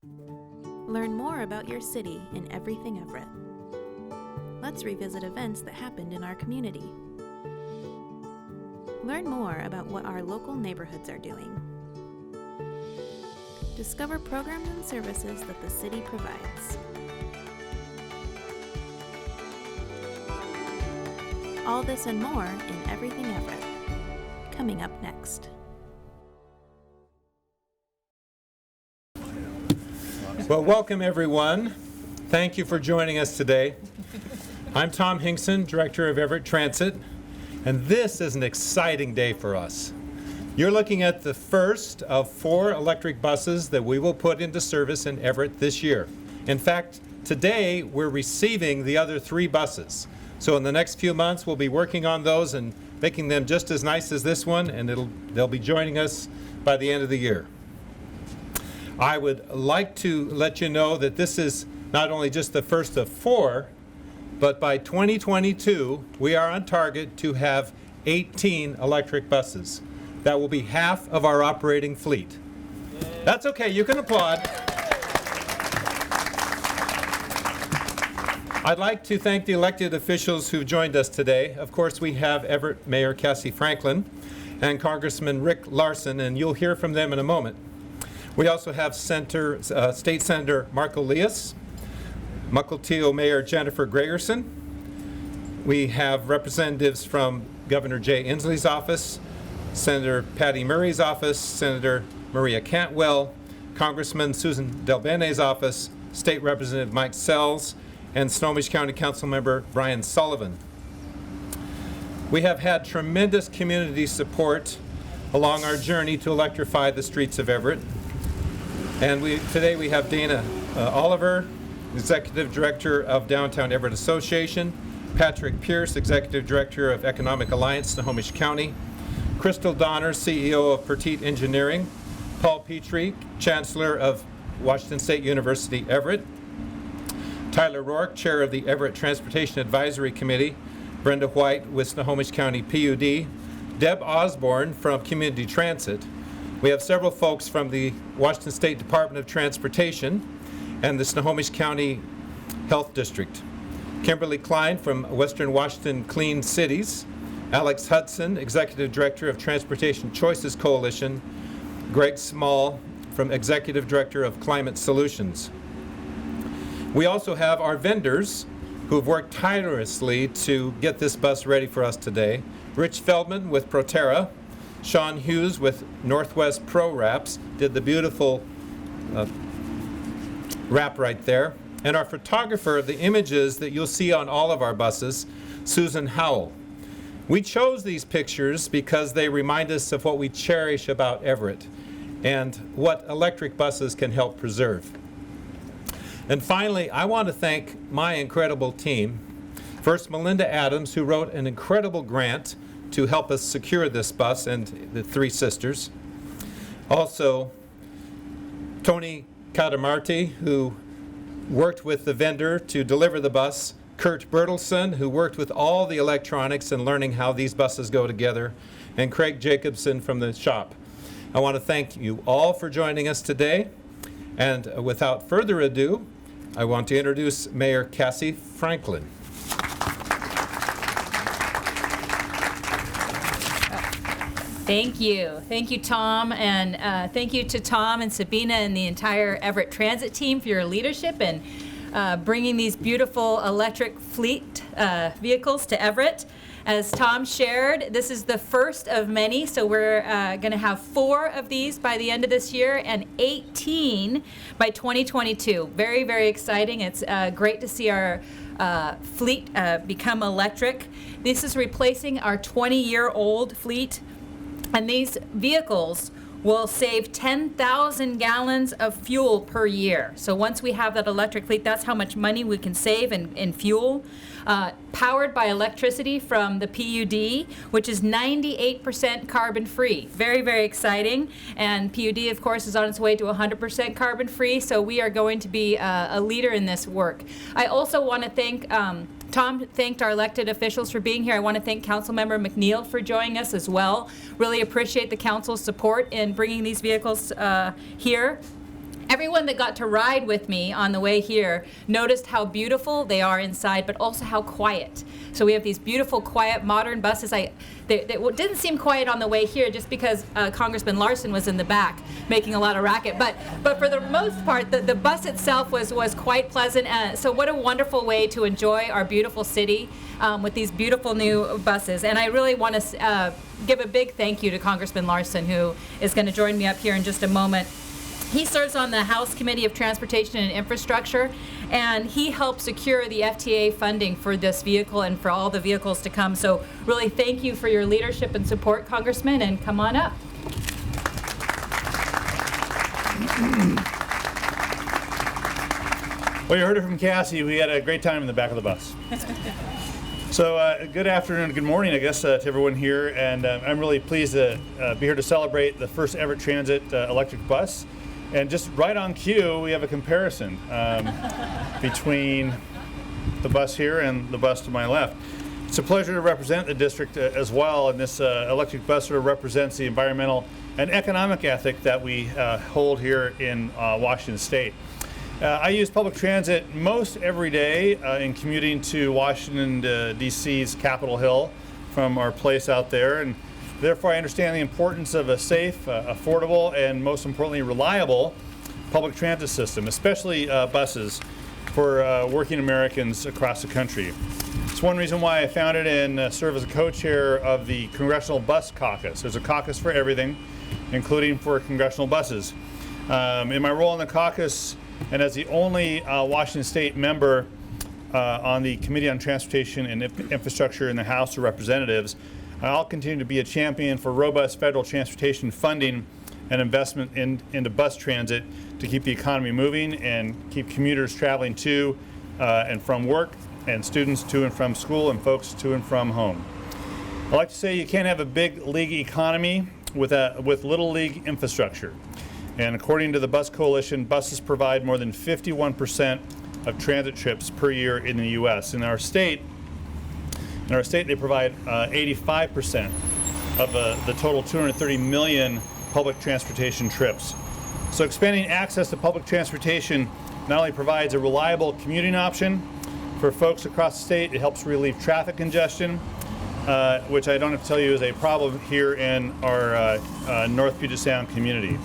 Learn more about your city in Everything Everett. Let's revisit events that happened in our community. Learn more about what our local neighborhoods are doing. Discover programs and services that the city provides. All this and more in Everything Everett. Coming up next. Well, welcome everyone. Thank you for joining us today. I'm Tom Hingston, Director of Everett Transit, and this is an exciting day for us. You're looking at the first of 4 electric buses that we will put into service in Everett this year. In fact, today we're receiving the other 3 buses. So in the next few months we'll be working on those and making them just as nice as this one, and they'll be joining us by the end of the year. I would like to let you know that this is not only just the first of 4, but by 2022, we are on target to have 18 electric buses. That will be half of our operating fleet. That's okay, you can applaud. I'd like to thank the elected officials who joined us today. Of course, we have Everett Mayor Cassy Franklin and Congressman Rick Larson, and you'll hear from them in a moment. We also have State Senator Mark Elias, Mukilteo Mayor Jennifer Gregerson. We have representatives from Governor Jay Inslee's office, Senator Patty Murray's office, Senator Maria Cantwell, Congressman Susan Delbene's office, State Representative Mike Sells, and Snohomish County Council Member Brian Sullivan. We have had tremendous community support along our journey to electrify the streets of Everett. And today we have Dana Oliver, Executive Director of Downtown Everett Association, Patrick Pierce, Executive Director of Economic Alliance, Snohomish County, Crystal Donner, CEO of Pertite Engineering, Paul Petrie, Chancellor of Washington State University, Everett, Tyler Rourke, Chair of the Everett Transportation Advisory Committee, Brenda White with Snohomish County PUD, Deb Osborne from Community Transit. We have several folks from the Washington State Department of Transportation and the Snohomish County Health District. Kimberly Klein from Western Washington Clean Cities, Alex Hudson, Executive Director of Transportation Choices Coalition, Greg Small from Executive Director of Climate Solutions. We also have our vendors who have worked tirelessly to get this bus ready for us today. Rich Feldman with Proterra, Sean Hughes with Northwest Pro Wraps, did the beautiful wrap right there. And our photographer of the images that you'll see on all of our buses, Susan Howell. We chose these pictures because they remind us of what we cherish about Everett and what electric buses can help preserve. And finally, I want to thank my incredible team. First, Melinda Adams, who wrote an incredible grant to help us secure this bus, and the 3 sisters. Also, Tony Catamarti, who worked with the vendor to deliver the bus, Kurt Bertelson, who worked with all the electronics and learning how these buses go together, and Craig Jacobson from the shop. I want to thank you all for joining us today, and without further ado, I want to introduce Mayor Cassy Franklin. Thank you. Thank you, Tom, and thank you to Tom and Sabina and the entire Everett Transit team for your leadership and bringing these beautiful electric fleet vehicles to Everett. As Tom shared, this is the first of many, so we're going to have 4 of these by the end of this year and 18 by 2022. Very, very exciting. It's great to see our fleet become electric. This is replacing our 20-year-old fleet. And these vehicles will save 10,000 gallons of fuel per year. So once we have that electric fleet, that's how much money we can save in fuel. Powered by electricity from the PUD, which is 98% carbon free. Very, very exciting. And PUD, of course, is on its way to 100% carbon free. So we are going to be a leader in this work. I also want to thank Tom thanked our elected officials for being here. I want to thank Councilmember McNeil for joining us as well. Really appreciate the council's support in bringing these vehicles here. Everyone that got to ride with me on the way here noticed how beautiful they are inside, but also how quiet. So we have these beautiful, quiet, modern buses. They didn't seem quiet on the way here just because Congressman Larson was in the back making a lot of racket. But for the most part, the bus itself was quite pleasant. So what a wonderful way to enjoy our beautiful city with these beautiful new buses. And I really want to give a big thank you to Congressman Larson, who is going to join me up here in just a moment. He serves on the House Committee of Transportation and Infrastructure, and he helped secure the FTA funding for this vehicle and for all the vehicles to come. So really thank you for your leadership and support, Congressman, and come on up. Well, you heard it from Cassy. We had a great time in the back of the bus. So good afternoon, good morning, I guess, to everyone here. And I'm really pleased to be here to celebrate the first Everett Transit electric bus. And just right on cue, we have a comparison between the bus here and the bus to my left. It's a pleasure to represent the district as well, and this electric bus sort of represents the environmental and economic ethic that we hold here in Washington State. I use public transit most every day in commuting to Washington, D.C.'s Capitol Hill from our place out there, and therefore I understand the importance of a safe, affordable, and most importantly reliable public transit system, especially buses for working Americans across the country. It's one reason why I founded and serve as a co-chair of the Congressional Bus Caucus. There's a caucus for everything, including for congressional buses. In my role in the caucus, and as the only Washington State member on the Committee on Transportation and Infrastructure in the House of Representatives, I'll continue to be a champion for robust federal transportation funding and investment into bus transit to keep the economy moving and keep commuters traveling to and from work, and students to and from school, and folks to and from home. I like to say you can't have a big league economy with little league infrastructure. And according to the Bus Coalition, buses provide more than 51% of transit trips per year in the U.S. In our state, they provide 85% of the total 230 million public transportation trips. So expanding access to public transportation not only provides a reliable commuting option for folks across the state, it helps relieve traffic congestion, which I don't have to tell you is a problem here in our North Puget Sound community.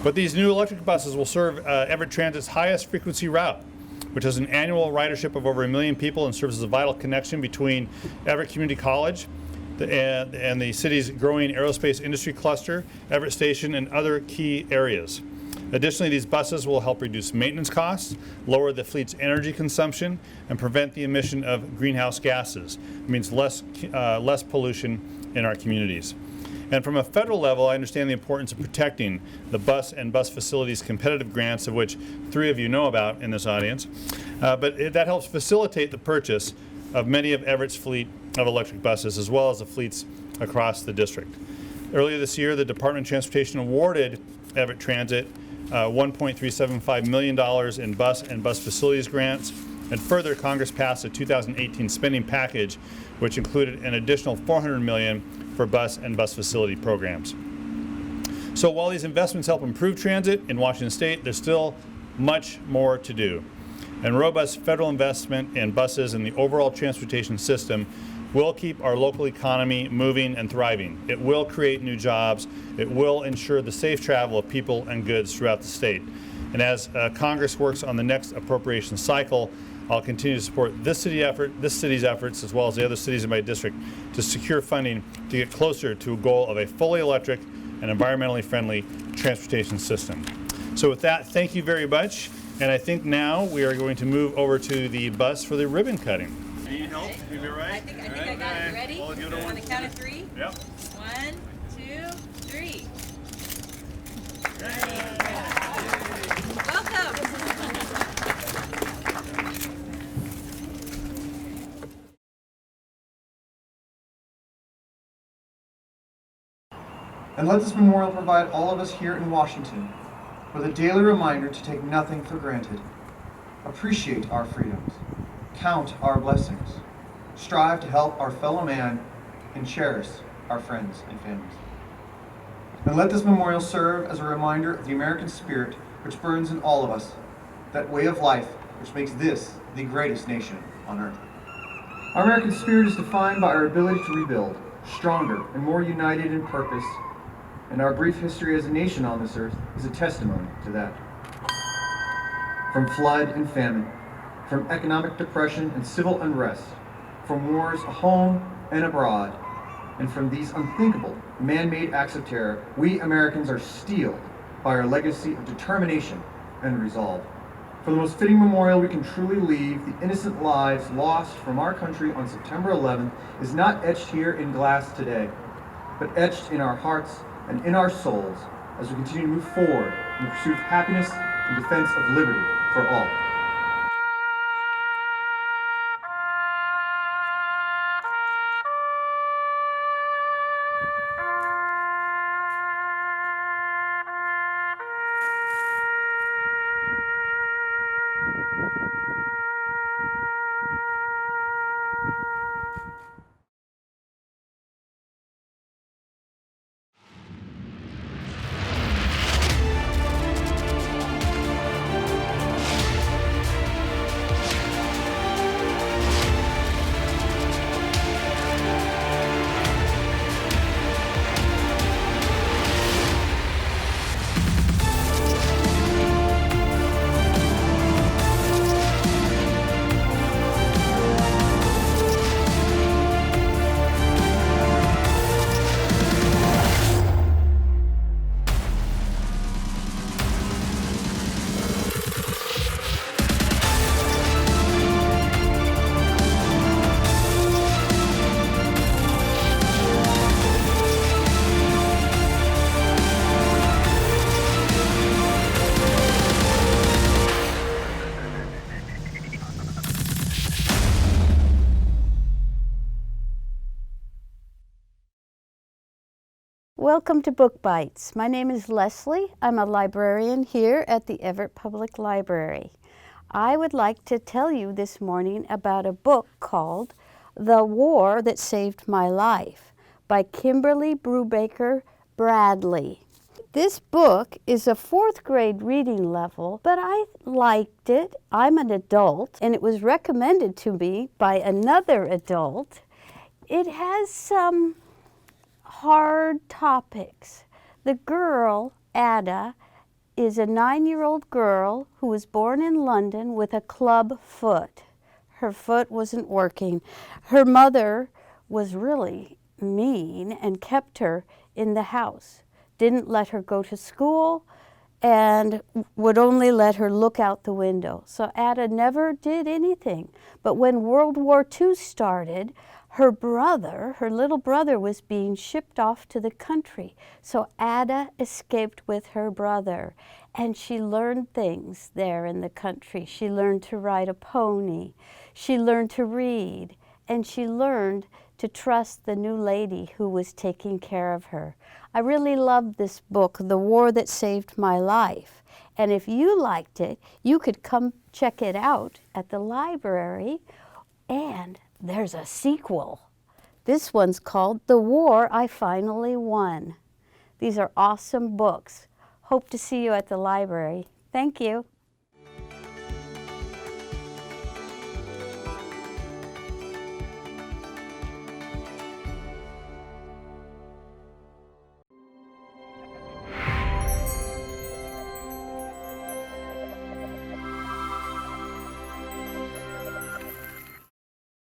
But these new electric buses will serve Everett Transit's highest frequency route, which has an annual ridership of over 1 million people and serves as a vital connection between Everett Community College and the city's growing aerospace industry cluster, Everett Station, and other key areas. Additionally, these buses will help reduce maintenance costs, lower the fleet's energy consumption, and prevent the emission of greenhouse gases. It means less pollution in our communities. And from a federal level, I understand the importance of protecting the bus and bus facilities competitive grants, of which 3 of you know about in this audience. That helps facilitate the purchase of many of Everett's fleet of electric buses, as well as the fleets across the district. Earlier this year, the Department of Transportation awarded Everett Transit $1.375 million in bus and bus facilities grants. And further, Congress passed a 2018 spending package, which included an additional $400 million for bus and bus facility programs. So while these investments help improve transit in Washington State, there's still much more to do. And robust federal investment in buses and the overall transportation system will keep our local economy moving and thriving. It will create new jobs. It will ensure the safe travel of people and goods throughout the state. And as Congress works on the next appropriation cycle, I'll continue to support this city's efforts, as well as the other cities in my district, to secure funding to get closer to a goal of a fully electric and environmentally friendly transportation system. So with that, thank you very much. And I think now we are going to move over to the bus for the ribbon cutting. Need help? You be right? I think I got it. Ready? Well, give it On the count of 3? Yep. 1, 2, 3. Welcome. And let this memorial provide all of us here in Washington with a daily reminder to take nothing for granted. Appreciate our freedoms. Count our blessings. Strive to help our fellow man and cherish our friends and families. And let this memorial serve as a reminder of the American spirit which burns in all of us, that way of life which makes this the greatest nation on earth. Our American spirit is defined by our ability to rebuild, stronger and more united in purpose, and our brief history as a nation on this earth is a testimony to that. From flood and famine, from economic depression and civil unrest, from wars at home and abroad, and from these unthinkable man-made acts of terror, we Americans are steeled by our legacy of determination and resolve. For the most fitting memorial we can truly leave, the innocent lives lost from our country on September 11th is not etched here in glass today, but etched in our hearts and in our souls as we continue to move forward in the pursuit of happiness and defense of liberty for all. Welcome to Book Bytes. My name is Leslie. I'm a librarian here at the Everett Public Library. I would like to tell you this morning about a book called The War That Saved My Life by Kimberly Brubaker Bradley. This book is a 4th grade reading level, but I liked it. I'm an adult, and it was recommended to me by another adult. It has some hard topics. The girl, Ada, is a 9-year-old girl who was born in London with a club foot. Her foot wasn't working. Her mother was really mean and kept her in the house, didn't let her go to school, and would only let her look out the window. So Ada never did anything. But when World War II started, her brother, her little brother, was being shipped off to the country. So Ada escaped with her brother, and she learned things there in the country. She learned to ride a pony. She learned to read, and she learned to trust the new lady who was taking care of her. I really loved this book, The War That Saved My Life. And if you liked it, you could come check it out at the library. And there's a sequel. This one's called The War I Finally Won. These are awesome books. Hope to see you at the library. Thank you.